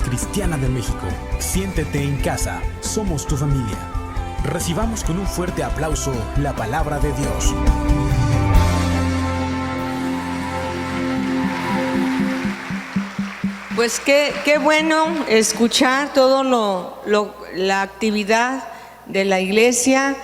Cristiana de México. Siéntete en casa, somos tu familia. Recibamos con un fuerte aplauso la palabra de Dios. Pues qué bueno escuchar todo la actividad de la iglesia.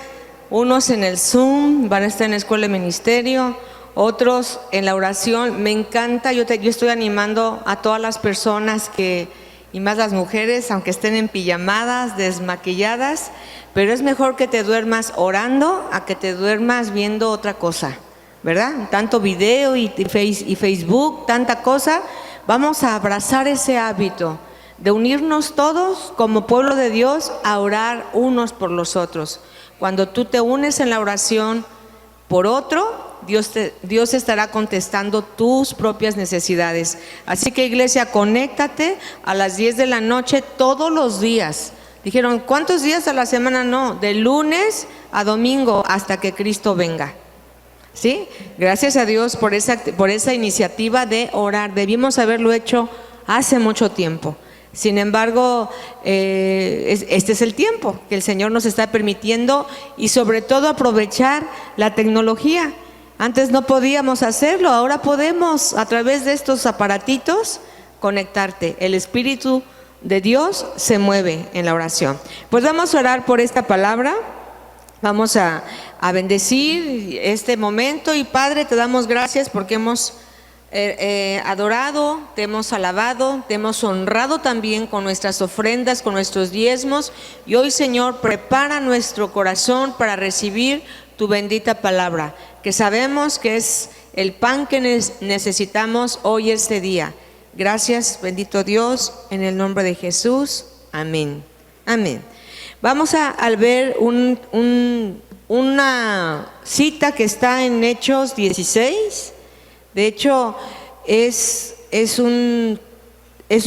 Unos en el Zoom, van a estar en la escuela de ministerio, otros en la oración. Me encanta, yo estoy animando a todas las personas y más las mujeres, aunque estén en pijamadas, desmaquilladas, pero es mejor que te duermas orando a que te duermas viendo otra cosa, ¿verdad? Tanto video y Facebook, tanta cosa. Vamos a abrazar ese hábito de unirnos todos como pueblo de Dios a orar unos por los otros. Cuando tú te unes en la oración por otro, Dios estará contestando tus propias necesidades. Así que, iglesia, conéctate a las 10 de la noche todos los días. Dijeron, ¿cuántos días a la semana? No, de lunes a domingo hasta que Cristo venga. ¿Sí? Gracias a Dios por esa iniciativa de orar. Debimos haberlo hecho hace mucho tiempo. Sin embargo, este es el tiempo que el Señor nos está permitiendo, y sobre todo aprovechar la tecnología. Antes no podíamos hacerlo, ahora podemos a través de estos aparatitos conectarte. El Espíritu de Dios se mueve en la oración. Pues vamos a orar por esta palabra. Vamos a bendecir este momento. Y Padre, te damos gracias porque hemos adorado, te hemos alabado, te hemos honrado también con nuestras ofrendas, con nuestros diezmos. Y hoy, Señor, prepara nuestro corazón para recibir tu bendita palabra, que sabemos que es el pan que necesitamos hoy, este día. Gracias, bendito Dios, en el nombre de Jesús. Amén. Amén. Vamos a ver una cita que está en Hechos 16. De hecho, es un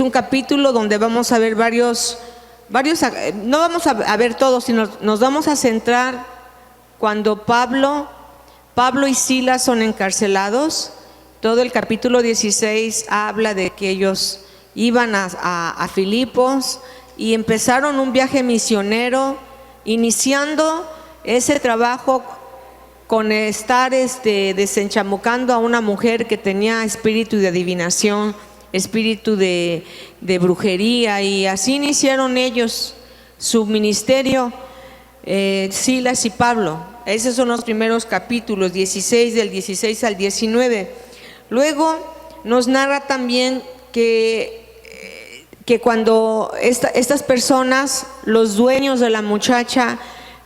capítulo donde vamos a ver varios, no vamos a ver todos, sino nos vamos a centrar cuando Pablo y Silas son encarcelados. Todo el capítulo 16 habla de que ellos iban a Filipos y empezaron un viaje misionero, iniciando ese trabajo con estar desenchamucando a una mujer que tenía espíritu de adivinación, espíritu de brujería, y así iniciaron ellos su ministerio, Silas y Pablo. Esos son los primeros capítulos, 16, del 16 al 19. Luego nos narra también que cuando estas personas, los dueños de la muchacha,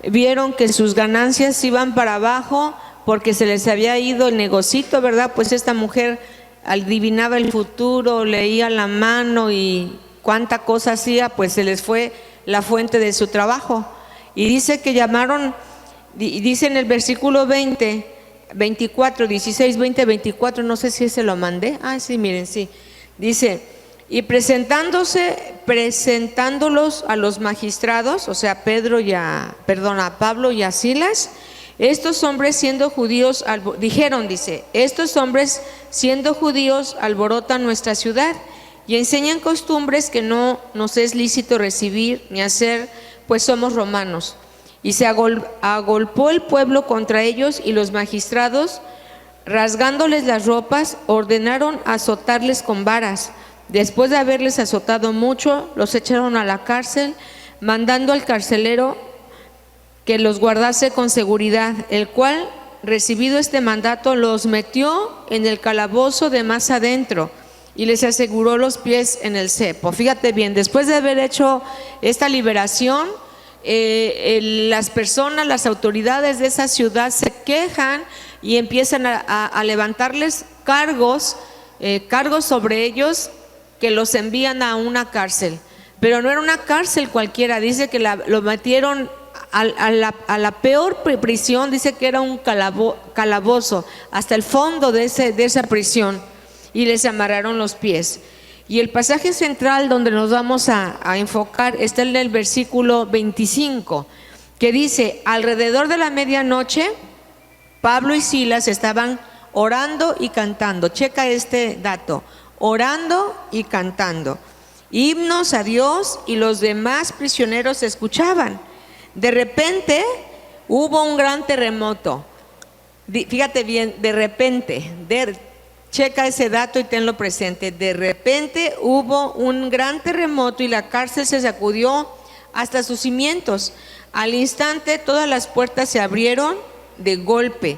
vieron que sus ganancias iban para abajo porque se les había ido el negocito, ¿verdad? Pues esta mujer adivinaba el futuro, leía la mano y cuánta cosa hacía, pues se les fue la fuente de su trabajo. Y dice que llamaron, dice en el versículo 24, 16, 20, 24, no sé si se lo mandé. Ah, sí, miren, sí. Dice, y presentándolos a los magistrados, o sea, a Pablo y a Silas, estos hombres siendo judíos, estos hombres siendo judíos alborotan nuestra ciudad y enseñan costumbres que no nos es lícito recibir ni hacer, pues somos romanos. Y se agolpó el pueblo contra ellos, y los magistrados, rasgándoles las ropas, ordenaron azotarles con varas. Después de haberles azotado mucho, los echaron a la cárcel, mandando al carcelero que los guardase con seguridad, el cual, recibido este mandato, los metió en el calabozo de más adentro y les aseguró los pies en el cepo. Fíjate bien, después de haber hecho esta liberación, las personas, las autoridades de esa ciudad se quejan y empiezan a levantarles cargos sobre ellos, que los envían a una cárcel. Pero no era una cárcel cualquiera, dice que lo metieron a la peor prisión, dice que era un calabozo, hasta el fondo de esa prisión, y les amarraron los pies. Y el pasaje central donde nos vamos a enfocar está en el versículo 25, que dice, alrededor de la medianoche, Pablo y Silas estaban orando y cantando. Checa este dato, orando y cantando. himnos a Dios, y los demás prisioneros escuchaban. De repente hubo un gran terremoto. Fíjate bien, de repente, checa ese dato y tenlo presente. De repente hubo un gran terremoto y la cárcel se sacudió hasta sus cimientos. Al instante todas las puertas se abrieron de golpe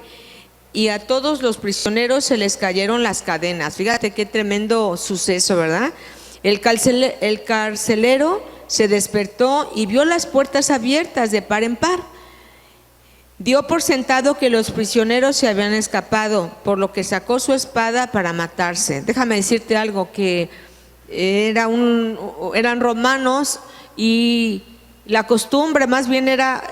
y a todos los prisioneros se les cayeron las cadenas. Fíjate qué tremendo suceso, ¿verdad? El carcelero se despertó y vio las puertas abiertas de par en par. Dio por sentado que los prisioneros se habían escapado, por lo que sacó su espada para matarse. Déjame decirte algo, que eran romanos, y la costumbre más bien era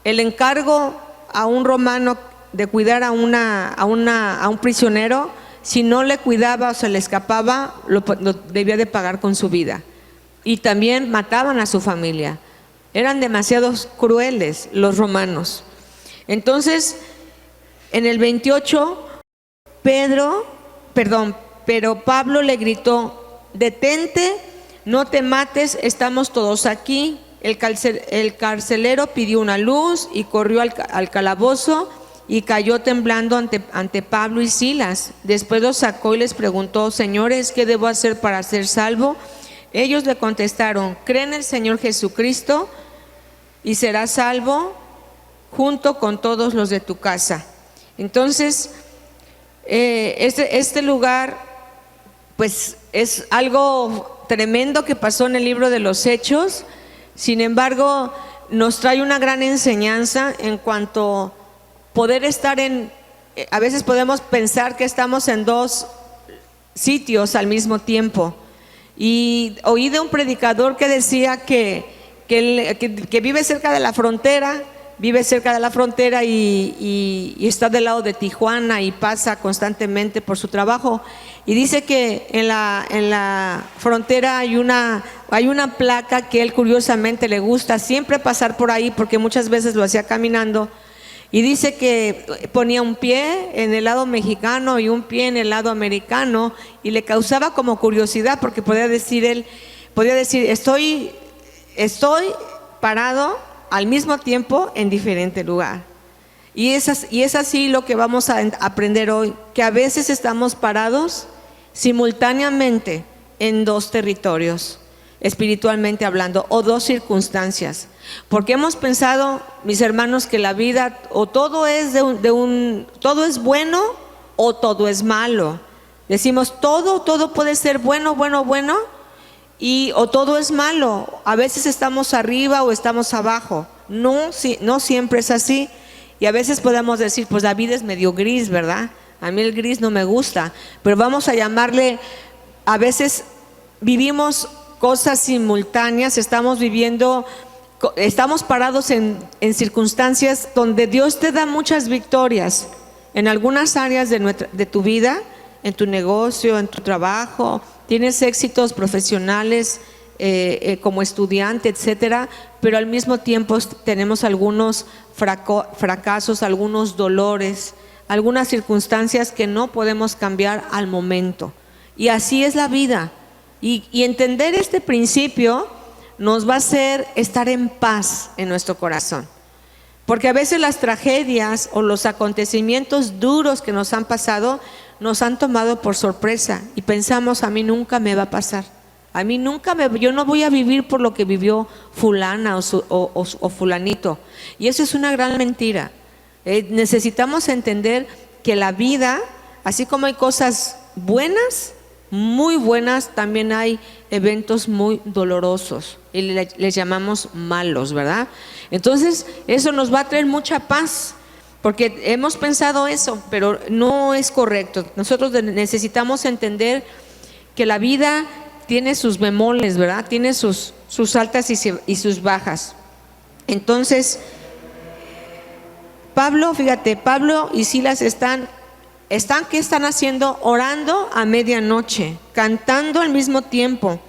el encargo a un romano de cuidar a un prisionero. Si no le cuidaba o se le escapaba, lo debía de pagar con su vida. Y también mataban a su familia. Eran demasiado crueles los romanos. Entonces, en el 28, pero Pablo le gritó: detente, no te mates, estamos todos aquí. El carcelero pidió una luz y corrió al calabozo y cayó temblando ante Pablo y Silas. Después los sacó y les preguntó: señores, ¿qué debo hacer para ser salvo? Ellos le contestaron: cree en el Señor Jesucristo y serás salvo junto con todos los de tu casa. Entonces, este lugar, pues es algo tremendo que pasó en el libro de los Hechos. Sin embargo, nos trae una gran enseñanza en cuanto poder estar a veces podemos pensar que estamos en dos sitios al mismo tiempo. Y oí de un predicador que decía que vive cerca de la frontera, y está del lado de Tijuana y pasa constantemente por su trabajo, y dice que en la frontera hay una placa que él curiosamente le gusta siempre pasar por ahí, porque muchas veces lo hacía caminando, y dice que ponía un pie en el lado mexicano y un pie en el lado americano, y le causaba como curiosidad, porque podía decir estoy parado al mismo tiempo en diferente lugar. Y es así lo que vamos a aprender hoy, que a veces estamos parados simultáneamente en dos territorios, espiritualmente hablando, o dos circunstancias. Porque hemos pensado, mis hermanos, que la vida o todo es todo es bueno o todo es malo. Decimos todo puede ser bueno, o todo es malo. A veces estamos arriba o estamos abajo. No siempre es así. Y a veces podemos decir, pues la vida es medio gris, ¿verdad? A mí el gris no me gusta, pero vamos a llamarle, a veces vivimos cosas simultáneas, estamos parados en circunstancias donde Dios te da muchas victorias en algunas áreas de tu vida, en tu negocio, en tu trabajo. Tienes éxitos profesionales como estudiante, etcétera, pero al mismo tiempo tenemos algunos fracasos, algunos dolores, algunas circunstancias que no podemos cambiar al momento. Y así es la vida. Y entender este principio nos va a hacer estar en paz en nuestro corazón. Porque a veces las tragedias o los acontecimientos duros que nos han pasado nos han tomado por sorpresa y pensamos: a mí nunca me va a pasar, yo no voy a vivir por lo que vivió fulana o fulanito. Y eso es una gran mentira. Necesitamos entender que la vida, así como hay cosas buenas, muy buenas, también hay eventos muy dolorosos y les llamamos malos, ¿verdad? Entonces eso nos va a traer mucha paz, porque hemos pensado eso, pero no es correcto. Nosotros necesitamos entender que la vida tiene sus bemoles, ¿verdad? Tiene sus altas y sus bajas. Entonces, Pablo y Silas ¿qué están haciendo? Orando a medianoche, cantando al mismo tiempo.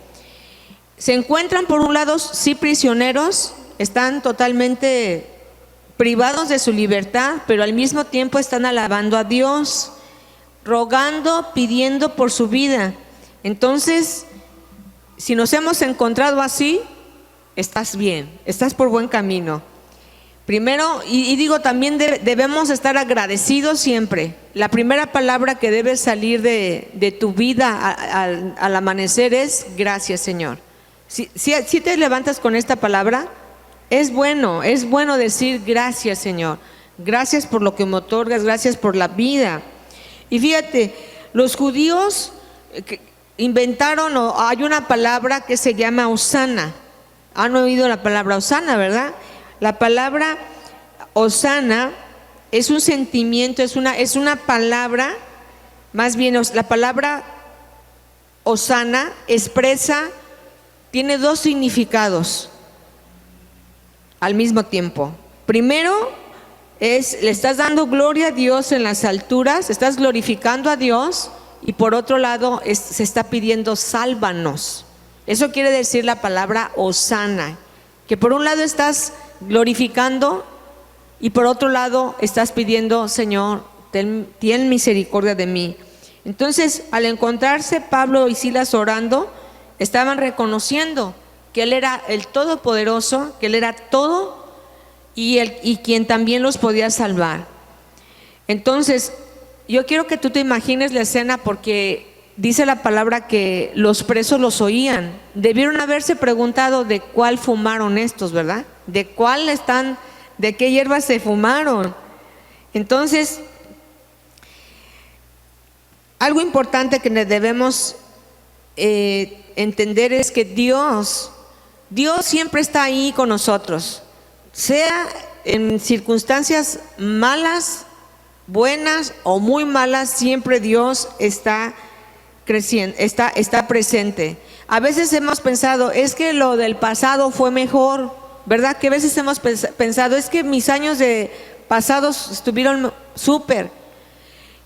Se encuentran por un lado sí prisioneros, están totalmente privados de su libertad, pero al mismo tiempo están alabando a Dios, rogando, pidiendo por su vida. Entonces, si nos hemos encontrado así, estás bien, estás por buen camino. Primero, y digo también debemos estar agradecidos siempre. La primera palabra que debe salir de tu vida al amanecer es gracias, Señor. Si te levantas con esta palabra, es bueno decir gracias, Señor. Gracias por lo que me otorgas, gracias por la vida. Y fíjate, los judíos inventaron, hay una palabra que se llama hosana. Han oído la palabra hosana, ¿verdad? La palabra hosana es un sentimiento, es una palabra, más bien la palabra hosana tiene dos significados al mismo tiempo. Primero le estás dando gloria a Dios en las alturas, estás glorificando a Dios, y por otro lado se está pidiendo sálvanos. Eso quiere decir la palabra hosana, que por un lado estás glorificando y por otro lado estás pidiendo, Señor, ten misericordia de mí. Entonces, al encontrarse Pablo y Silas orando, estaban reconociendo que Él era el Todopoderoso, que Él era todo y quien también los podía salvar. Entonces, yo quiero que tú te imagines la escena, porque dice la palabra que los presos los oían. Debieron haberse preguntado de cuál fumaron estos, ¿verdad? De qué hierba se fumaron. Entonces, algo importante que debemos entender es que Dios siempre está ahí con nosotros, sea en circunstancias malas, buenas o muy malas. Siempre Dios está creciendo, está presente. A veces hemos pensado, es que lo del pasado fue mejor, ¿verdad? Que a veces hemos pensado, es que mis años pasados estuvieron súper.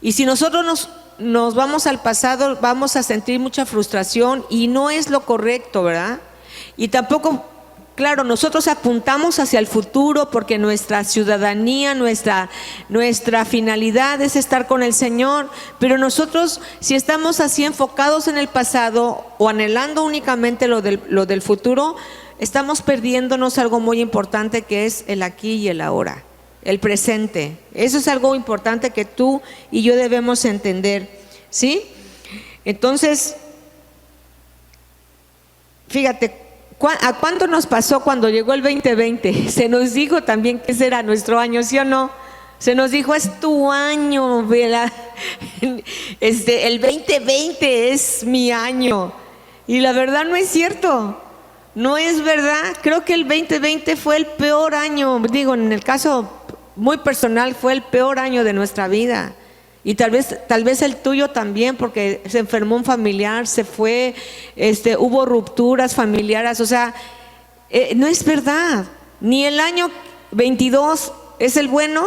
Y si nosotros nos vamos al pasado, vamos a sentir mucha frustración y no es lo correcto, ¿verdad? Y tampoco, claro, nosotros apuntamos hacia el futuro porque nuestra ciudadanía, nuestra finalidad es estar con el Señor, pero nosotros, si estamos así enfocados en el pasado o anhelando únicamente lo del futuro, estamos perdiéndonos algo muy importante, que es el aquí y el ahora, el presente. Eso es algo importante que tú y yo debemos entender, ¿sí? Entonces, fíjate, ¿a cuánto nos pasó cuando llegó el 2020? Se nos dijo también que ese era nuestro año, ¿sí o no? Se nos dijo, es tu año, ¿verdad? El 2020 es mi año. Y la verdad no es cierto, no es verdad. Creo que el 2020 fue el peor año, digo, en el caso muy personal, fue el peor año de nuestra vida. Y tal vez el tuyo también, porque se enfermó un familiar, se fue, hubo rupturas familiares. O sea, no es verdad. Ni el año 22 es el bueno.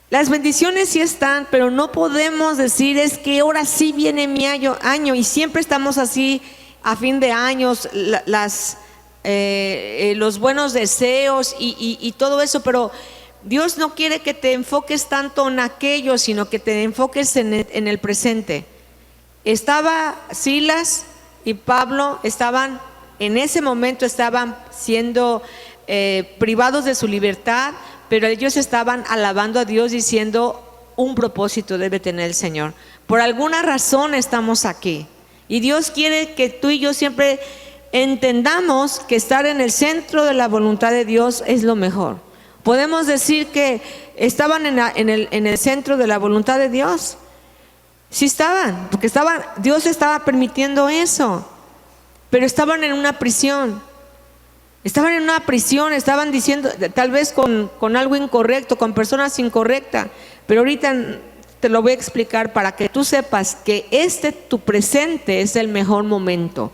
Las bendiciones sí están, pero no podemos decir, es que ahora sí viene mi año. Y siempre estamos así a fin de años, los buenos deseos y todo eso, pero Dios no quiere que te enfoques tanto en aquello, sino que te enfoques en el presente. Silas y Pablo en ese momento estaban siendo privados de su libertad, pero ellos estaban alabando a Dios, diciendo, un propósito debe tener el Señor. Por alguna razón estamos aquí. Y Dios quiere que tú y yo siempre entendamos que estar en el centro de la voluntad de Dios es lo mejor. Podemos decir que estaban en el centro de la voluntad de Dios. Sí estaban, porque Dios estaba permitiendo eso, pero estaban en una prisión. Estaban diciendo, tal vez con algo incorrecto, con personas incorrectas, pero ahorita te lo voy a explicar para que tú sepas que tu presente es el mejor momento,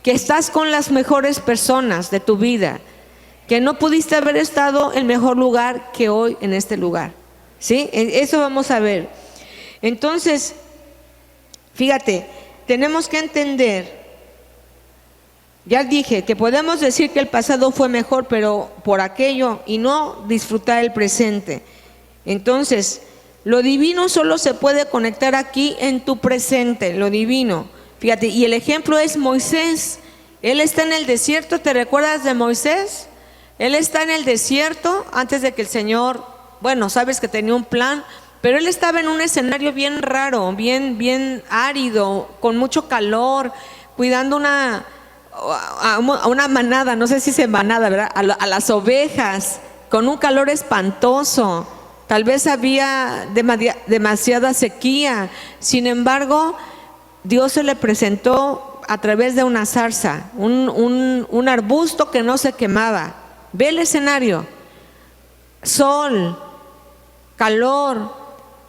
que estás con las mejores personas de tu vida, que no pudiste haber estado en mejor lugar que hoy en este lugar, ¿sí? Eso vamos a ver. Entonces, fíjate, tenemos que entender, ya dije que podemos decir que el pasado fue mejor, pero por aquello, y no disfrutar el presente. Entonces, lo divino solo se puede conectar aquí en tu presente, lo divino. Fíjate, y el ejemplo es Moisés. Él está en el desierto, ¿te recuerdas de Moisés? Él está en el desierto antes de que el Señor, bueno, sabes que tenía un plan, pero él estaba en un escenario bien raro, bien árido, con mucho calor, cuidando a una manada, no sé si es manada, ¿verdad? A las ovejas, con un calor espantoso. Tal vez había demasiada sequía. Sin embargo, Dios se le presentó a través de una zarza, un arbusto que no se quemaba. Ve el escenario: sol, calor,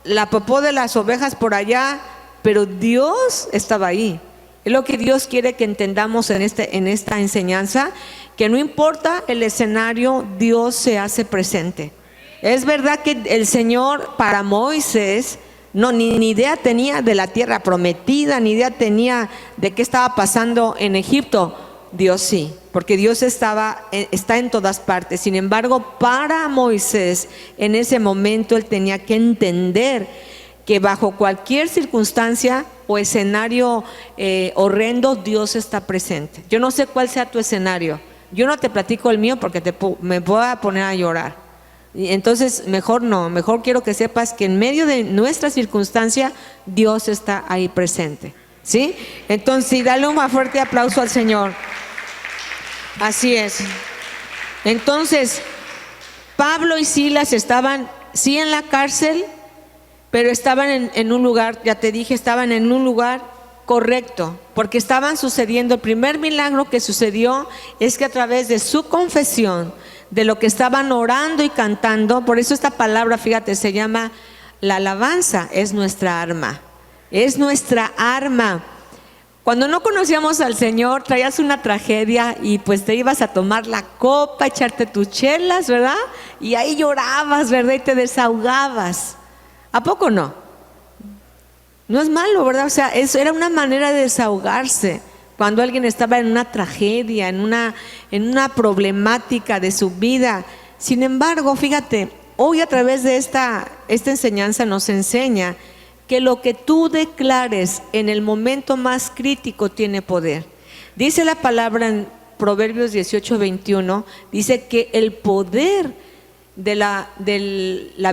la popó de las ovejas por allá, pero Dios estaba ahí. Es lo que Dios quiere que entendamos en esta enseñanza, que no importa el escenario, Dios se hace presente. Es verdad que el Señor, para Moisés, ni idea tenía de la tierra prometida, ni idea tenía de qué estaba pasando en Egipto. Dios sí, porque Dios está en todas partes. Sin embargo, para Moisés, en ese momento, él tenía que entender que bajo cualquier circunstancia o escenario horrendo, Dios está presente. Yo no sé cuál sea tu escenario. Yo no te platico el mío porque me voy a poner a llorar. Y entonces, mejor no. Mejor quiero que sepas que en medio de nuestra circunstancia, Dios está ahí presente. ¿Sí? Entonces, sí, dale un fuerte aplauso al Señor. Así es. Entonces, Pablo y Silas estaban, sí, en la cárcel, pero estaban en un lugar, ya te dije, estaban en un lugar correcto, porque estaban sucediendo. El primer milagro que sucedió es que a través de su confesión, de lo que estaban orando y cantando, por eso esta palabra, fíjate, se llama la alabanza, es nuestra arma. Es nuestra arma. Cuando no conocíamos al Señor, traías una tragedia y pues te ibas a tomar la copa, echarte tus chelas, ¿verdad? Y ahí llorabas, ¿verdad? Y te desahogabas. ¿A poco no? No es malo, ¿verdad? O sea, eso era una manera de desahogarse. Cuando alguien estaba en una tragedia, en una problemática de su vida. Sin embargo, fíjate, hoy a través de esta enseñanza nos enseña que lo que tú declares en el momento más crítico tiene poder. Dice la palabra en Proverbios 18:21, dice que el poder de la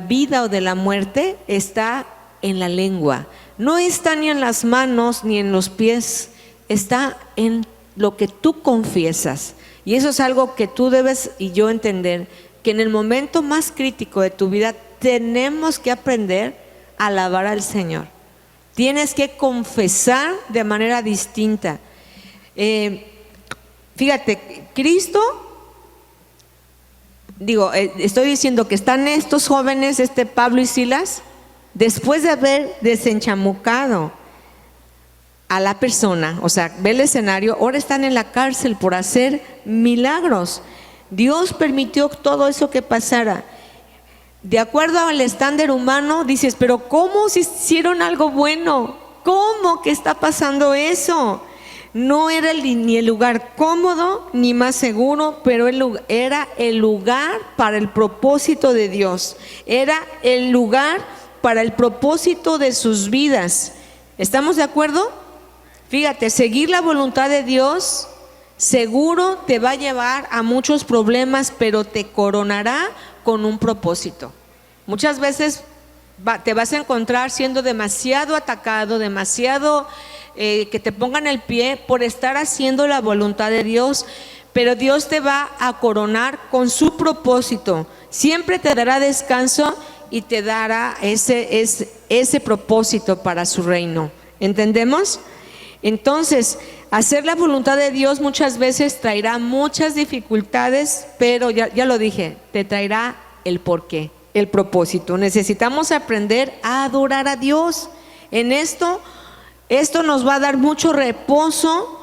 vida o de la muerte está en la lengua. No está ni en las manos ni en los pies, está en lo que tú confiesas. Y eso es algo que tú debes y yo entender, que en el momento más crítico de tu vida tenemos que aprender a alabar al Señor. Tienes que confesar de manera distinta. Fíjate, Cristo, estoy diciendo que están estos jóvenes, Pablo y Silas, después de haber desenchamucado a la persona, o sea, ve el escenario, ahora están en la cárcel por hacer milagros. Dios permitió todo eso que pasara. De acuerdo al estándar humano, dices, pero ¿cómo si hicieron algo bueno? ¿Cómo que está pasando eso? No era ni el lugar cómodo ni más seguro, pero era el lugar para el propósito de Dios. Era el lugar para el propósito de sus vidas. ¿Estamos de acuerdo? Fíjate, seguir la voluntad de Dios seguro te va a llevar a muchos problemas, pero te coronará con un propósito. Muchas veces te vas a encontrar siendo demasiado atacado, demasiado que te pongan el pie por estar haciendo la voluntad de Dios, pero Dios te va a coronar con su propósito. Siempre te dará descanso y te dará ese propósito para su reino. ¿Entendemos? Entonces, hacer la voluntad de Dios muchas veces traerá muchas dificultades, pero ya lo dije, te traerá el porqué, el propósito. Necesitamos aprender a adorar a Dios. En esto nos va a dar mucho reposo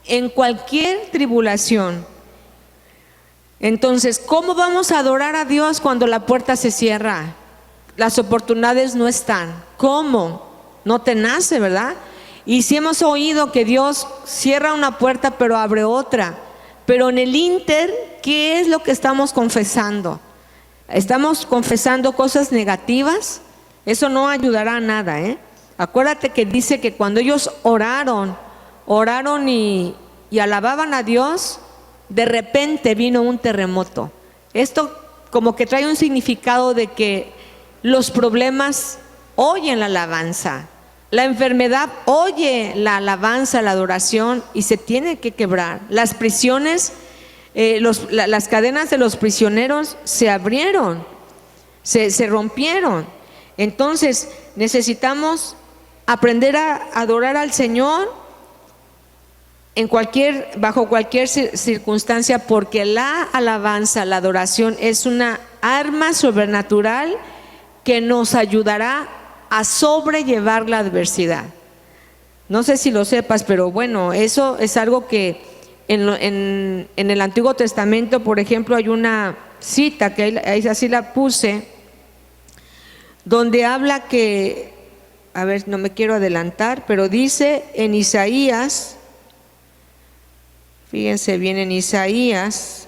en cualquier tribulación. Entonces, ¿cómo vamos a adorar a Dios cuando la puerta se cierra? Las oportunidades no están. ¿Cómo? No te nace, ¿verdad? Y si hemos oído que Dios cierra una puerta pero abre otra, pero en el ínter, ¿qué es lo que estamos confesando? ¿Estamos confesando cosas negativas? Eso no ayudará a nada, ¿eh? Acuérdate que dice que cuando ellos oraron oraron y alababan a Dios, de repente vino un terremoto. Esto como que trae un significado de que los problemas oyen la alabanza, la enfermedad oye la alabanza, la adoración, y se tiene que quebrar. Las prisiones, las cadenas de los prisioneros se abrieron, se rompieron. Entonces necesitamos aprender a adorar al Señor bajo cualquier circunstancia, porque la alabanza, la adoración es una arma sobrenatural que nos ayudará a sobrellevar la adversidad. No sé si lo sepas, pero bueno, eso es algo que en el Antiguo Testamento, por ejemplo, hay una cita que ahí así la puse, donde habla que, a ver, no me quiero adelantar, pero dice en Isaías, fíjense bien, en Isaías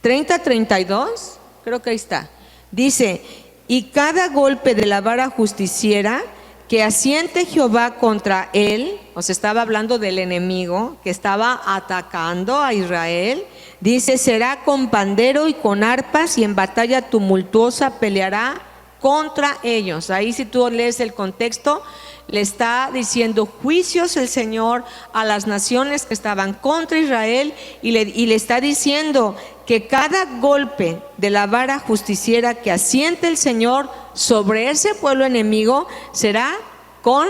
30:32, creo que ahí está, dice: y cada golpe de la vara justiciera que asiente Jehová contra él, o sea, estaba hablando del enemigo que estaba atacando a Israel, dice, será con pandero y con arpas, y en batalla tumultuosa peleará contra ellos. Ahí, si tú lees el contexto, le está diciendo juicios el Señor a las naciones que estaban contra Israel, y le está diciendo que cada golpe de la vara justiciera que asiente el Señor sobre ese pueblo enemigo será con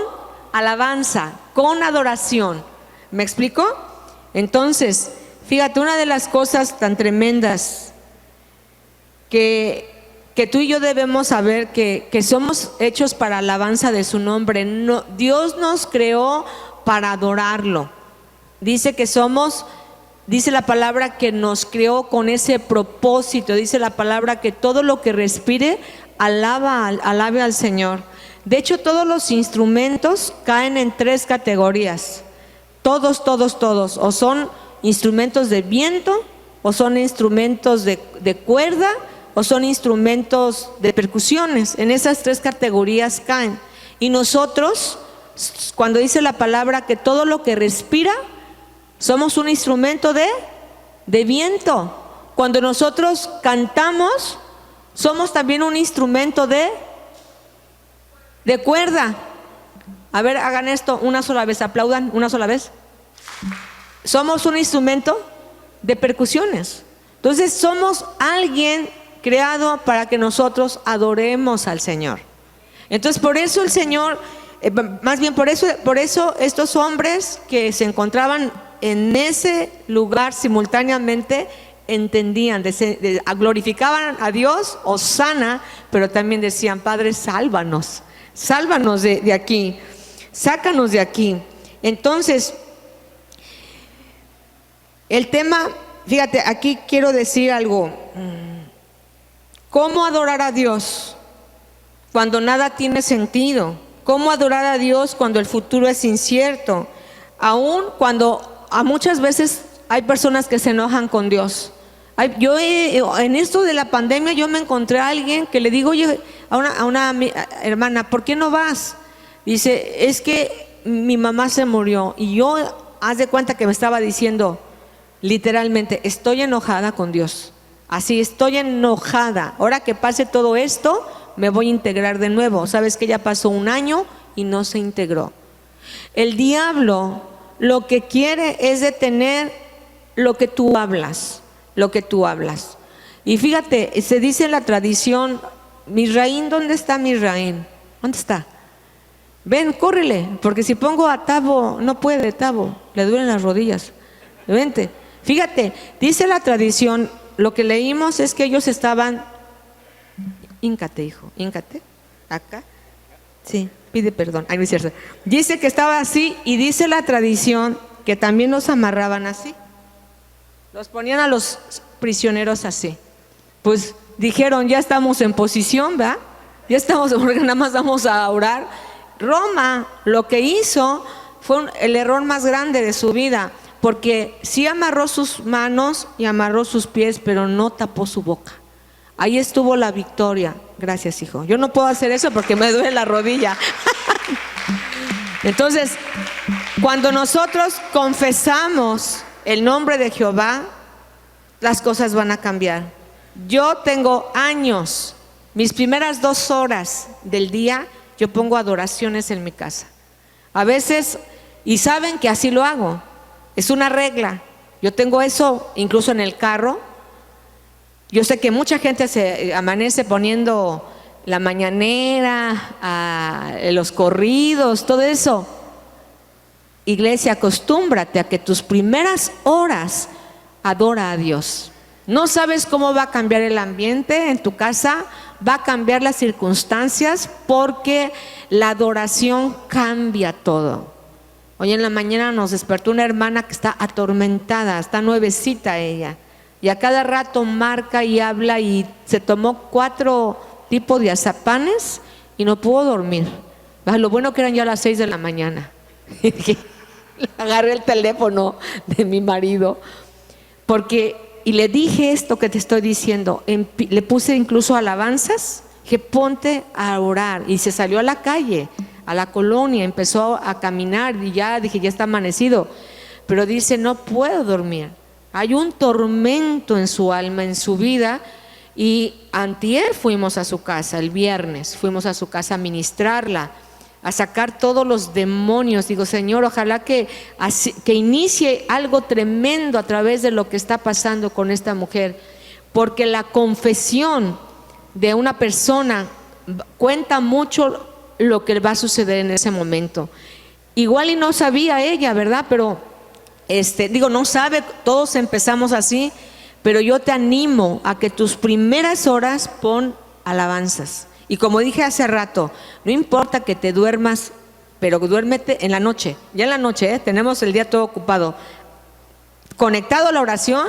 alabanza, con adoración. ¿Me explico? Entonces, fíjate, una de las cosas tan tremendas que tú y yo debemos saber, que somos hechos para alabanza de su nombre. No, Dios nos creó para adorarlo. Dice la palabra que nos creó con ese propósito. Dice la palabra que todo lo que respire alabe al Señor. De hecho, todos los instrumentos caen en 3 categorías. Todos. O son instrumentos de viento, o son instrumentos de cuerda, o son instrumentos de percusiones. En esas 3 categorías caen. Y nosotros, cuando dice la palabra que todo lo que respira, somos un instrumento de viento. Cuando nosotros cantamos, somos también un instrumento de cuerda. A ver, hagan esto una sola vez, aplaudan una sola vez. Somos un instrumento de percusiones. Entonces somos alguien creado para que nosotros adoremos al Señor. Entonces por eso el Señor, más bien por eso estos hombres que se encontraban en ese lugar simultáneamente entendían, glorificaban a Dios, hosana, pero también decían: Padre, sálvanos de aquí, sácanos de aquí. Entonces, el tema, fíjate, aquí quiero decir algo. ¿Cómo adorar a Dios cuando nada tiene sentido? ¿Cómo adorar a Dios cuando el futuro es incierto? Aún cuando muchas veces hay personas que se enojan con Dios. En esto de la pandemia yo me encontré a alguien que le digo, oye, a una hermana, ¿por qué no vas? Dice, es que mi mamá se murió. Y yo, haz de cuenta que me estaba diciendo, literalmente, estoy enojada con Dios. Así, estoy enojada. Ahora que pase todo esto, me voy a integrar de nuevo. Sabes que ya pasó 1 año y no se integró. El diablo lo que quiere es detener lo que tú hablas. Y fíjate, se dice en la tradición, Misraín, ¿dónde está Misraín? ¿Dónde está? Ven, córrele, porque si pongo a Tabo, no puede Tabo, le duelen las rodillas. Vente. Fíjate, dice la tradición, lo que leímos es que ellos estaban, híncate, hijo, híncate, acá, sí, pide perdón, ay, no es cierto. Dice que estaba así, y dice la tradición que también los amarraban así, los ponían a los prisioneros así. Pues dijeron, ya estamos en posición, ¿verdad? Ya estamos, porque nada más vamos a orar. Roma lo que hizo fue el error más grande de su vida, porque sí amarró sus manos y amarró sus pies, pero no tapó su boca. Ahí estuvo la victoria. Gracias, hijo. Yo no puedo hacer eso porque me duele la rodilla. Entonces, cuando nosotros confesamos el nombre de Jehová, las cosas van a cambiar. Yo tengo años, mis primeras 2 horas del día, yo pongo adoraciones en mi casa. A veces, y saben que así lo hago, es una regla. Yo tengo eso incluso en el carro. Yo sé que mucha gente se amanece poniendo la mañanera, los corridos, todo eso. Iglesia, acostúmbrate a que tus primeras horas adora a Dios. No sabes cómo va a cambiar el ambiente en tu casa, va a cambiar las circunstancias, porque la adoración cambia todo. Hoy en la mañana nos despertó una hermana que está atormentada, está nuevecita ella, y a cada rato marca y habla, y se tomó 4 tipos de azapanes y no pudo dormir. Lo bueno que eran ya las 6 de la mañana. Agarré el teléfono de mi marido y le dije esto que te estoy diciendo. Le puse incluso alabanzas, que ponte a orar, y se salió a la calle, a la colonia, empezó a caminar, y ya dije, ya está amanecido, pero dice, no puedo dormir. Hay un tormento en su alma, en su vida. Y antier fuimos a su casa, el viernes fuimos a su casa a ministrarla, a sacar todos los demonios. Digo, Señor, ojalá que inicie algo tremendo a través de lo que está pasando con esta mujer, porque la confesión de una persona cuenta mucho lo que va a suceder en ese momento. Igual y no sabía ella, ¿verdad? Pero no sabe, todos empezamos así. Pero yo te animo a que tus primeras horas pon alabanzas. Y como dije hace rato, no importa que te duermas, pero duérmete en la noche. Ya en la noche, tenemos el día todo ocupado, conectado a la oración,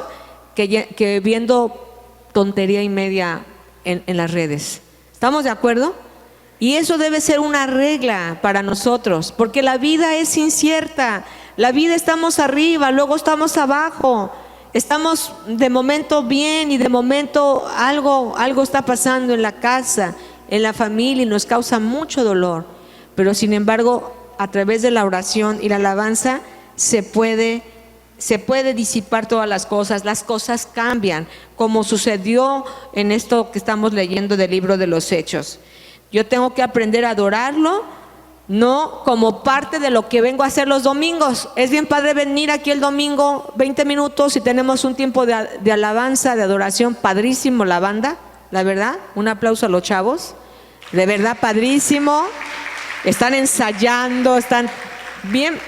que viendo tontería y media en las redes. ¿Estamos de acuerdo? Y eso debe ser una regla para nosotros, porque la vida es incierta. La vida, estamos arriba, luego estamos abajo. Estamos de momento bien y de momento algo está pasando en la casa, en la familia, y nos causa mucho dolor. Pero sin embargo, a través de la oración y la alabanza se puede disipar todas las cosas cambian, como sucedió en esto que estamos leyendo del libro de los Hechos. Yo tengo que aprender a adorarlo, no como parte de lo que vengo a hacer los domingos. Es bien padre venir aquí el domingo 20 minutos y tenemos un tiempo de alabanza, de adoración, padrísimo la banda, la verdad, un aplauso a los chavos, de verdad padrísimo, están ensayando, están bien,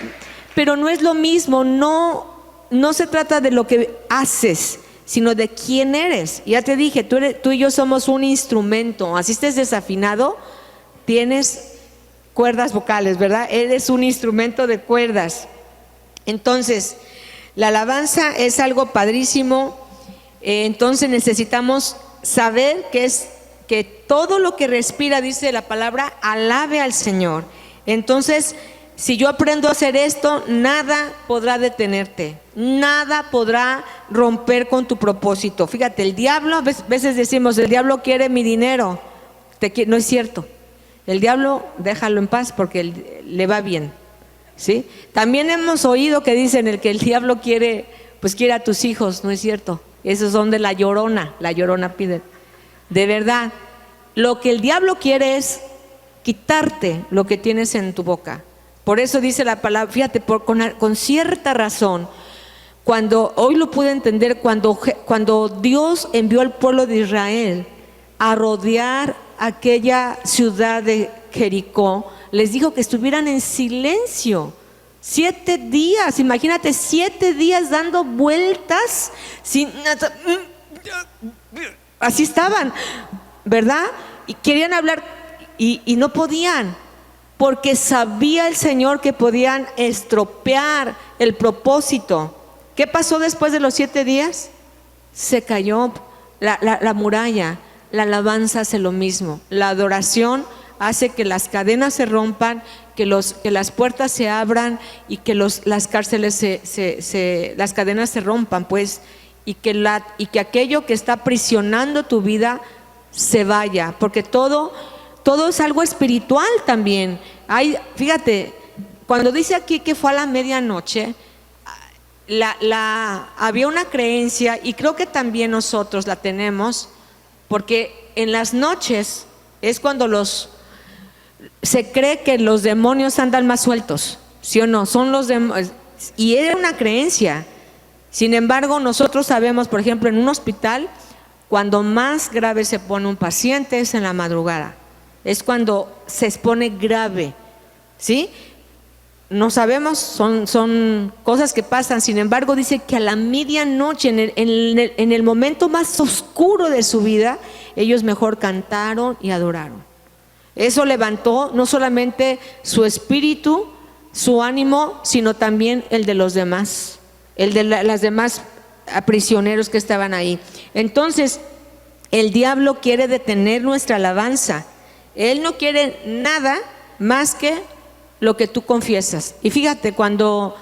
pero no es lo mismo, no se trata de lo que haces, sino de quién eres. Ya te dije, tú y yo somos un instrumento, así estés desafinado, tienes cuerdas vocales, ¿verdad? Eres un instrumento de cuerdas. Entonces, la alabanza es algo padrísimo. Entonces necesitamos saber que todo lo que respira, dice la palabra, alabe al Señor. Entonces, si yo aprendo a hacer esto, nada podrá detenerte, nada podrá romper con tu propósito. Fíjate, el diablo, a veces decimos, el diablo quiere mi dinero. No es cierto. El diablo, déjalo en paz porque le va bien, ¿sí? También hemos oído que dicen que el diablo quiere a tus hijos. No es cierto. Esos son de la llorona pide. De verdad, lo que el diablo quiere es quitarte lo que tienes en tu boca. Por eso dice la palabra, fíjate, con cierta razón, hoy lo pude entender, cuando Dios envió al pueblo de Israel a rodear aquella ciudad de Jericó, les dijo que estuvieran en silencio 7 días. Imagínate, 7 días dando vueltas así estaban, ¿verdad? Y querían hablar y no podían, porque sabía el Señor que podían estropear el propósito. ¿Qué pasó después de los 7 días? Se cayó la muralla. La alabanza hace lo mismo. La adoración hace que las cadenas se rompan, que las puertas se abran y que las cárceles las cadenas se rompan, pues, y que aquello que está aprisionando tu vida se vaya, porque todo es algo espiritual también. Fíjate, cuando dice aquí que fue a la medianoche, había una creencia, y creo que también nosotros la tenemos, porque en las noches es cuando se cree que los demonios andan más sueltos, ¿sí o no? Son los demonios, y era una creencia. Sin embargo, nosotros sabemos, por ejemplo, en un hospital, cuando más grave se pone un paciente es en la madrugada, es cuando se expone grave, ¿sí? No sabemos, son cosas que pasan. Sin embargo, dice que a la medianoche, en el momento más oscuro de su vida, ellos mejor cantaron y adoraron. Eso levantó no solamente su espíritu, su ánimo, sino también el de los demás, el de las demás prisioneros que estaban ahí. Entonces, el diablo quiere detener nuestra alabanza. Él no quiere nada más que lo que tú confiesas. Y fíjate, cuando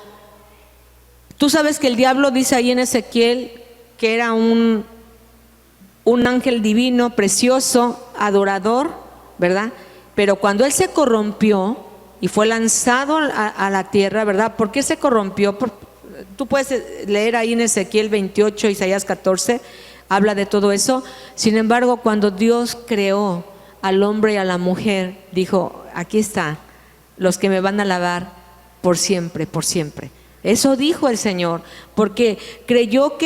tú sabes que el diablo dice ahí en Ezequiel que era un ángel divino, precioso, adorador, ¿verdad? Pero cuando él se corrompió y fue lanzado a la tierra, ¿verdad? ¿Por qué se corrompió? Tú puedes leer ahí en Ezequiel 28, Isaías 14, habla de todo eso. Sin embargo, cuando Dios creó al hombre y a la mujer, dijo: aquí está, los que me van a alabar por siempre, por siempre. Eso dijo el Señor, porque creyó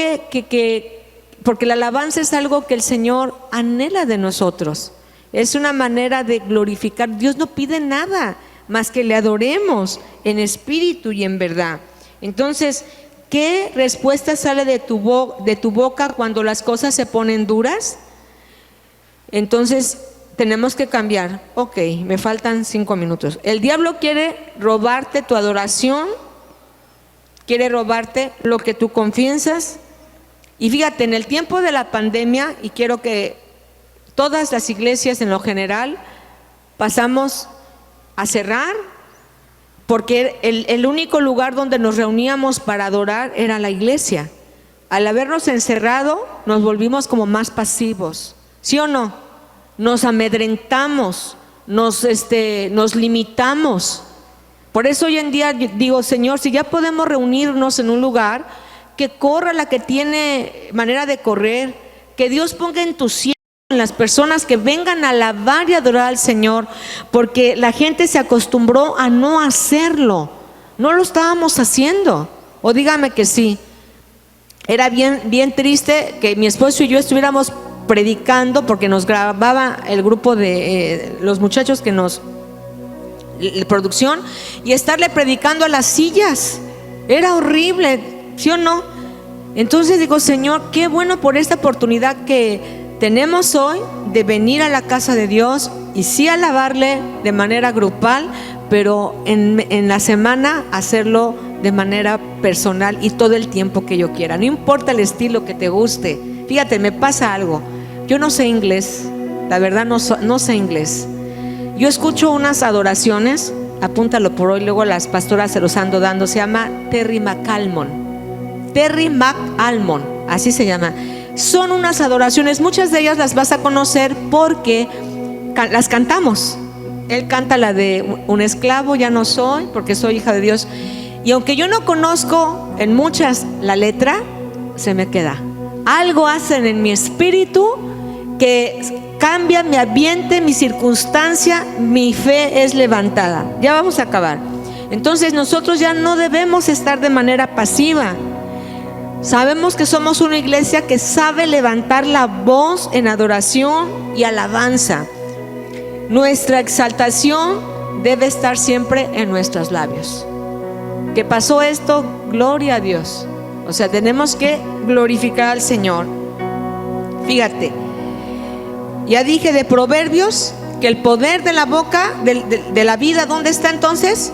porque la alabanza es algo que el Señor anhela de nosotros. Es una manera de glorificar. Dios no pide nada más que le adoremos en espíritu y en verdad. Entonces, ¿qué respuesta sale de tu boca cuando las cosas se ponen duras? Entonces, tenemos que cambiar. Ok, me faltan 5 minutos. El diablo quiere robarte tu adoración, quiere robarte lo que tú confiesas. Y fíjate, en el tiempo de la pandemia, y quiero que todas las iglesias en lo general pasamos a cerrar, porque el único lugar donde nos reuníamos para adorar era la iglesia. Al habernos encerrado, nos volvimos como más pasivos, ¿sí o no? Nos amedrentamos, nos limitamos. Por eso hoy en día digo: Señor, si ya podemos reunirnos en un lugar, que corra la que tiene manera de correr, que Dios ponga entusiasmo en las personas que vengan a alabar y adorar al Señor, porque la gente se acostumbró a no hacerlo, no lo estábamos haciendo. O dígame que sí. Era bien triste que mi esposo y yo estuviéramos predicando, porque nos grababa el grupo de los muchachos que producción, y estarle predicando a las sillas. Era horrible, ¿sí o no? Entonces digo: Señor, qué bueno por esta oportunidad que tenemos hoy de venir a la casa de Dios y sí alabarle de manera grupal, pero en la semana hacerlo de manera personal y todo el tiempo que yo quiera. No importa el estilo que te guste. Fíjate, me pasa algo. Yo no sé inglés, la verdad no sé inglés. Yo escucho unas adoraciones, apúntalo por hoy, luego las pastoras se los ando dando. Se llama Terry McAlmon, así se llama. Son unas adoraciones, muchas de ellas las vas a conocer porque las cantamos. Él canta la de un esclavo ya no soy, porque soy hija de Dios. Y aunque yo no conozco en muchas la letra, se me queda. Algo hacen en mi espíritu que cambia mi ambiente, mi circunstancia, mi fe es levantada. Ya vamos a acabar. Entonces nosotros ya no debemos estar de manera pasiva. Sabemos que somos una iglesia que sabe levantar la voz en adoración y alabanza. Nuestra exaltación debe estar siempre en nuestros labios. ¿Qué pasó esto? Gloria a Dios. O sea, tenemos que glorificar al Señor. Fíjate, ya dije de Proverbios que el poder de la boca, de la vida, ¿dónde está entonces?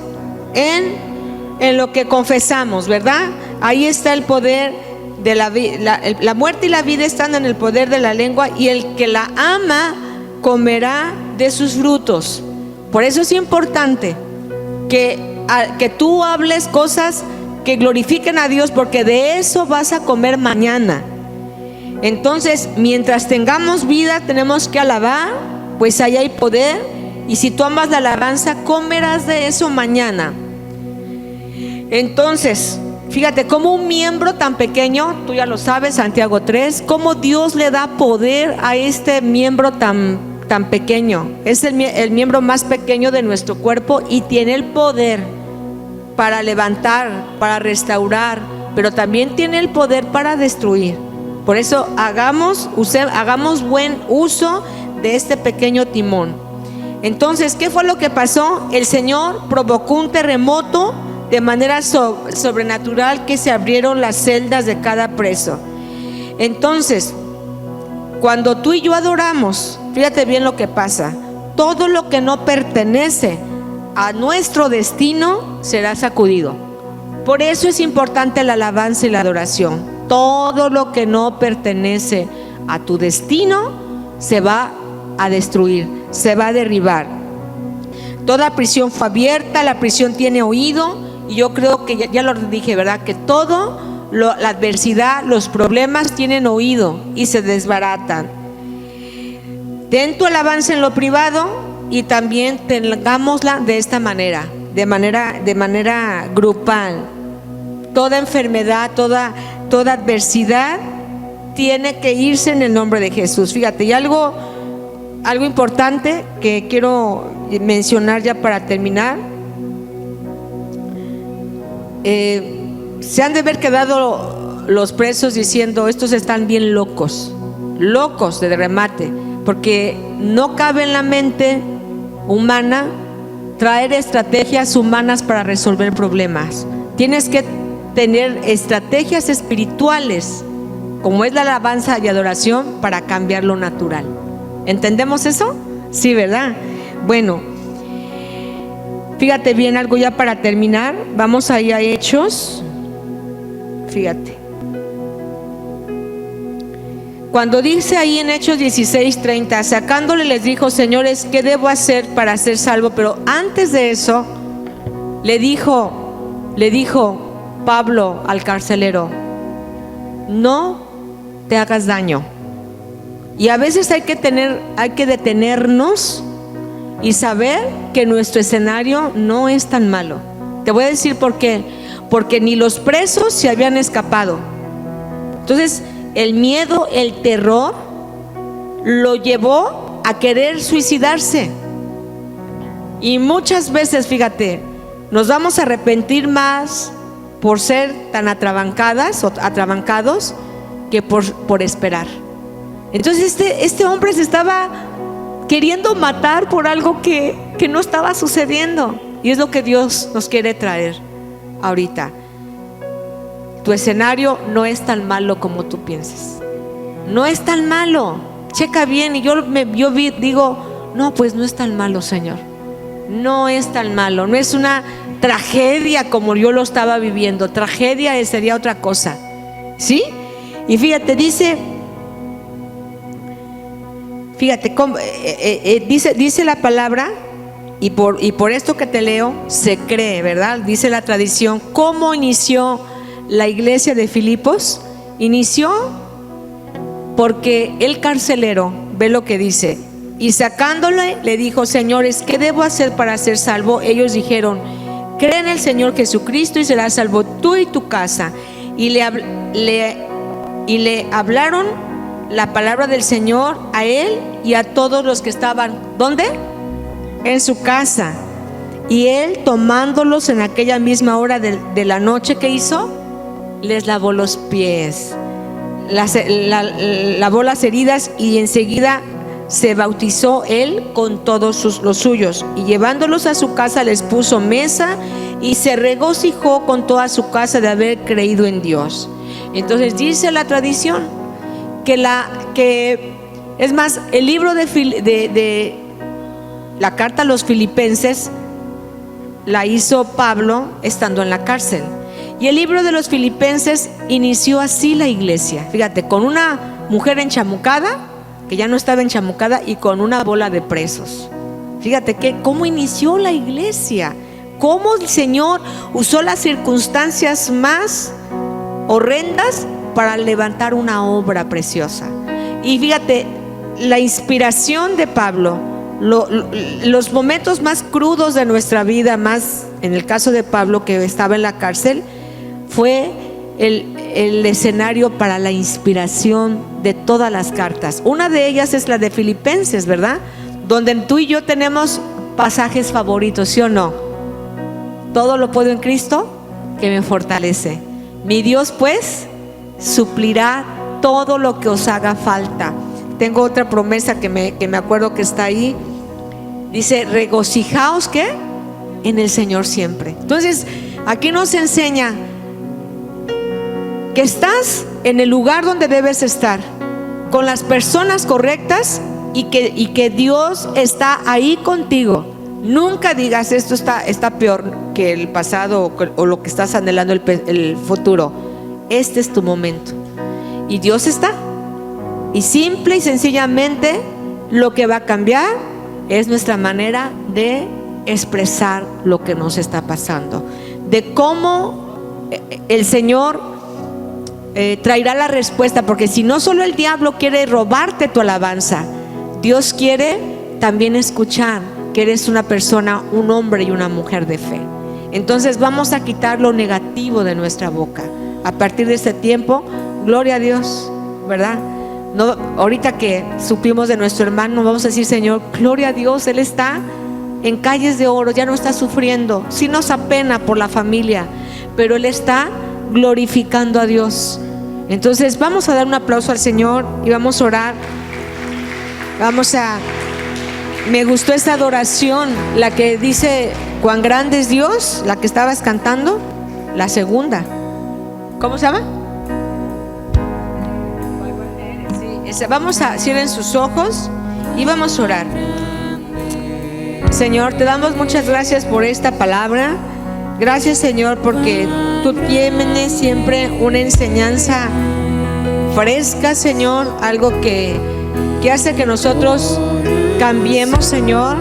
En lo que confesamos, ¿verdad? Ahí está el poder de la muerte y la vida están en el poder de la lengua, y el que la ama comerá de sus frutos. Por eso es importante que tú hables cosas que glorifiquen a Dios, porque de eso vas a comer mañana. Entonces, mientras tengamos vida, tenemos que alabar, pues ahí hay poder, y si tú amas la alabanza, comerás de eso mañana. Entonces, fíjate cómo un miembro tan pequeño, tú ya lo sabes, Santiago 3, cómo Dios le da poder a este miembro tan pequeño. Es el miembro más pequeño de nuestro cuerpo y tiene el poder para levantar, para restaurar, pero también tiene el poder para destruir. Por eso hagamos buen uso de este pequeño timón. Entonces, ¿qué fue lo que pasó? El Señor provocó un terremoto de manera sobrenatural, que se abrieron las celdas de cada preso. Entonces, cuando tú y yo adoramos, fíjate bien lo que pasa. Todo lo que no pertenece a nuestro destino será sacudido. Por eso es importante la alabanza y la adoración. Todo lo que no pertenece a tu destino se va a destruir, se va a derribar. Toda prisión fue abierta, la prisión tiene oído. Y yo creo que ya lo dije, ¿verdad? Que todo, la adversidad, los problemas tienen oído y se desbaratan. Ten tu alabanza en lo privado y también tengámosla de esta manera, de manera grupal. Toda enfermedad, toda adversidad tiene que irse en el nombre de Jesús. Fíjate, y algo importante que quiero mencionar ya para terminar. Se han de haber quedado los presos diciendo: estos están bien locos de remate, porque no cabe en la mente humana traer estrategias humanas para resolver problemas. Tienes que tener estrategias espirituales, como es la alabanza y adoración, para cambiar lo natural. ¿Entendemos eso? Sí, ¿verdad? Bueno, fíjate bien algo ya para terminar. Vamos ahí a Hechos. Fíjate. Cuando dice ahí en Hechos 16:30, sacándole les dijo: señores, ¿qué debo hacer para ser salvo? Pero antes de eso le dijo Pablo al carcelero: no te hagas daño. Y a veces hay que detenernos y saber que nuestro escenario no es tan malo. Te voy a decir por qué. Porque ni los presos se habían escapado. Entonces, el miedo, el terror, lo llevó a querer suicidarse. Y muchas veces, fíjate, nos vamos a arrepentir más por ser tan atrabancados que por esperar. Entonces este hombre se estaba queriendo matar por algo que no estaba sucediendo. Y es lo que Dios nos quiere traer ahorita. Tu escenario no es tan malo como tú piensas. No es tan malo. Checa bien. Y digo: no, pues no es tan malo, Señor. No es tan malo. No es una tragedia como yo lo estaba viviendo. Tragedia sería otra cosa, ¿sí? Y fíjate, dice la palabra, y por esto que te leo, se cree, ¿verdad? Dice la tradición. ¿Cómo inició la iglesia de Filipos? Inició porque el carcelero, ve lo que dice: y sacándole le dijo: señores, ¿qué debo hacer para ser salvo? Ellos dijeron: cree en el Señor Jesucristo y serás salvo tú y tu casa. Y le hablaron la palabra del Señor a él y a todos los que estaban, ¿dónde? En su casa. Y él, tomándolos en aquella misma hora de la noche, ¿qué hizo? Les lavó los pies, lavó las heridas, y enseguida se bautizó él con todos los suyos. Y llevándolos a su casa les puso mesa, y se regocijó con toda su casa de haber creído en Dios. Entonces dice la tradición que es más, el libro de la carta a los Filipenses la hizo Pablo estando en la cárcel. Y el libro de los Filipenses inició así la iglesia. Fíjate, con una mujer enchamucada, que ya no estaba enchamucada, y con una bola de presos. Fíjate cómo inició la iglesia, cómo el Señor usó las circunstancias más horrendas para levantar una obra preciosa. Y fíjate, la inspiración de Pablo los momentos más crudos de nuestra vida, más en el caso de Pablo, que estaba en la cárcel, fue el escenario para la inspiración de todas las cartas. Una de ellas es la de Filipenses, ¿verdad? Donde tú y yo tenemos pasajes favoritos, ¿sí o no? Todo lo puedo en Cristo que me fortalece. Mi Dios pues suplirá todo lo que os haga falta. Tengo otra promesa que me acuerdo que está ahí. Dice, regocijaos, ¿qué? En el Señor siempre. Entonces, aquí nos enseña que estás en el lugar donde debes estar, con las personas correctas, y que Dios está ahí contigo. Nunca digas esto está peor que el pasado o lo que estás anhelando el futuro. Este es tu momento y Dios está. Y simple y sencillamente lo que va a cambiar es nuestra manera de expresar lo que nos está pasando, de cómo el Señor traerá la respuesta. Porque si no solo el diablo quiere robarte tu alabanza, Dios quiere también escuchar que eres una persona, un hombre y una mujer de fe. Entonces vamos a quitar lo negativo de nuestra boca. A partir de este tiempo, gloria a Dios, ¿verdad? No, ahorita que supimos de nuestro hermano, vamos a decir, Señor, gloria a Dios, Él está en calles de oro, ya no está sufriendo. Sí nos apena por la familia, pero Él está glorificando a Dios. Entonces vamos a dar un aplauso al Señor y vamos a orar. Me gustó esa adoración, la que dice cuán grande es Dios, la que estabas cantando, la segunda. ¿Cómo se llama? Sí, vamos a cierren sus ojos y vamos a orar. Señor, te damos muchas gracias por esta palabra. Gracias, Señor, porque tú tienes siempre una enseñanza fresca, Señor, algo que hace que nosotros cambiemos, Señor,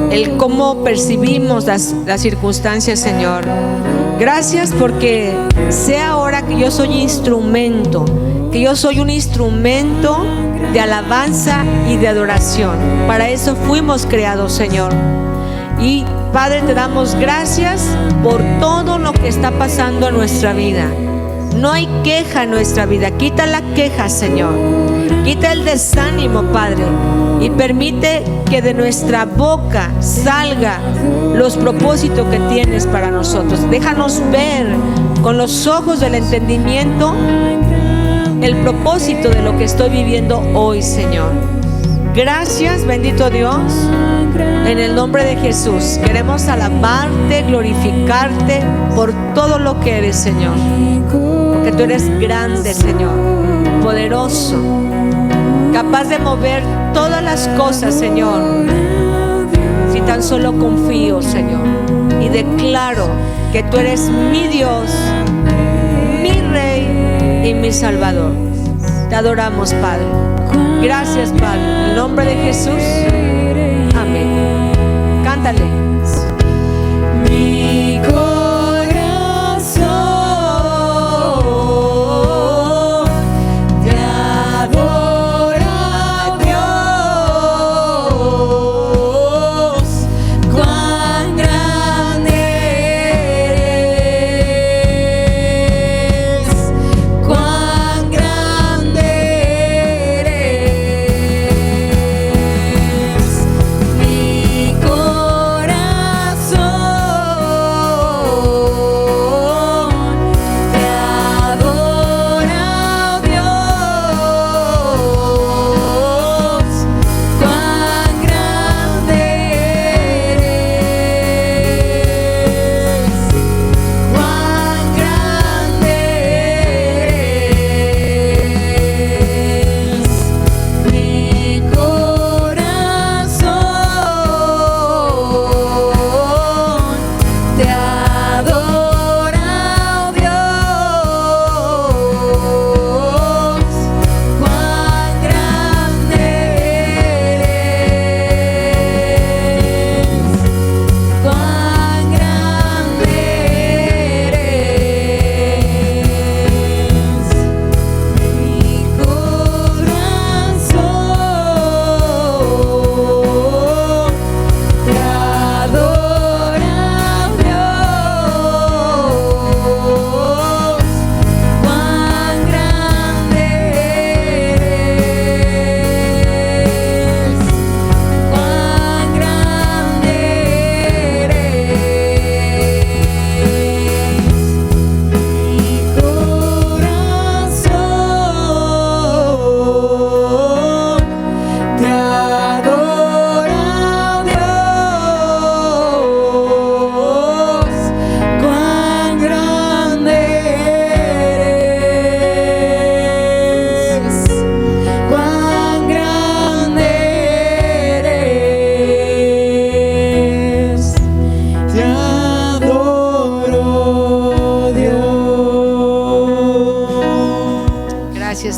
el cómo percibimos las circunstancias, Señor. Gracias porque sé ahora que yo soy instrumento, que yo soy un instrumento de alabanza y de adoración. Para eso fuimos creados, Señor. Y Padre, te damos gracias por todo lo que está pasando en nuestra vida. No hay queja en nuestra vida. Quita la queja, Señor. Quita el desánimo, Padre, y permite que de nuestra boca salga los propósitos que tienes para nosotros. Déjanos ver con los ojos del entendimiento el propósito de lo que estoy viviendo hoy, Señor. Gracias, bendito Dios. En el nombre de Jesús queremos alabarte, glorificarte por todo lo que eres, Señor, porque tú eres grande, Señor, poderoso, capaz de mover todas las cosas, Señor, si tan solo confío, Señor, y declaro que tú eres mi Dios, mi Rey y mi Salvador. Te adoramos, Padre. Gracias, Padre. En el nombre de Jesús. Amén. Cántale. Mi corazón te adora, Dios. Cuán grande eres, cuán grande eres. Mi corazón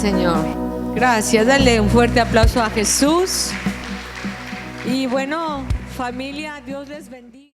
Señor. Gracias. Dale un fuerte aplauso a Jesús. Y bueno, familia, Dios les bendiga.